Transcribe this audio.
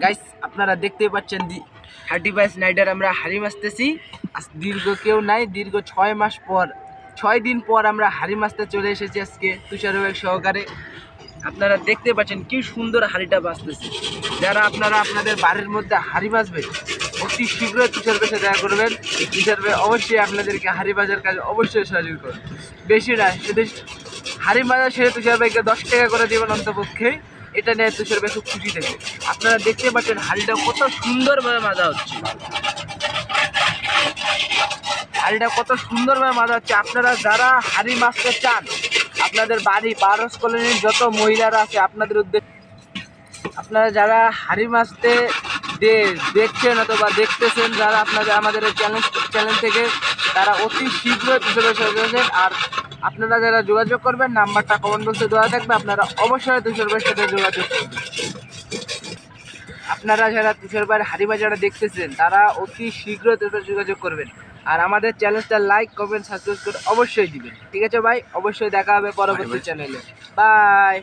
Guys আপনারা দেখতেই পাচ্ছেন 35 নাইডার আমরা হাড়ি মাছতেছি। দীর্ঘ কেউ নাই, দীর্ঘ 6 মাস পর 6 দিন পর আমরা হাড়ি মাছতে চলে এসেছি আজকে তুষার ভাই সহকারে। আপনারা দেখতে পাচ্ছেন কি সুন্দর হাড়িটা বাঁচতেছে। যারা আপনারা আপনাদের বাড়ির মধ্যে হাড়ি বাঁচবেন অতি শীঘ্রই তুষার ভাইয়ের সাথে দেখা করবেন। তুষার ভাই অবশ্যই আপনাদেরকে হাড়ি বাজার কাজে অবশ্যই সহযোগিতা করবেন। বেশি না, শুধু হাড়ি মাজা সেরে তুষার ভাইকে 10 টাকা করে দেবেন অন্তপক্ষে। এটা নিয়ে তুষার ভাই খুব খুশি থাকে। আপনারা দেখতে পাচ্ছেন হাড়িটা কত সুন্দরভাবে মাজা হচ্ছে, হাড়িটা কত সুন্দরভাবে মাজা হচ্ছে। আপনারা যারা হাড়ি মাছতে চান, আপনাদের বাড়ি পারস কলোনির যত মহিলারা আছে আপনাদের উদ্দেশ্যে, আপনারা যারা হাড়ি মাছতে দেখছেন অথবা দেখতেছেন, যারা আপনাদের আমাদের এই চ্যানেল থেকে, তারা অতি শীঘ্রই তুষার ভাইয়ের সাথে যোগাযোগ। আর আপনারা যারা যোগাযোগ করবেন, নাম্বারটা কমেন্ট বক্সে দেওয়া থাকবে, আপনারা অবশ্যই তুষার ভাইয়ের সাথে যোগাযোগ করবেন। আপনারা যারা তুষার ভাইয়ের হাড়ি বাজারটা দেখতেছেন তারা অতি শীঘ্রই যোগাযোগ করবেন। আর আমাদের চ্যানেলটা লাইক কমেন্ট সাবস্ক্রাইব করে অবশ্যই দিবেন। ঠিক আছে ভাই, অবশ্যই দেখা হবে পরবর্তী চ্যানেলে। বাই।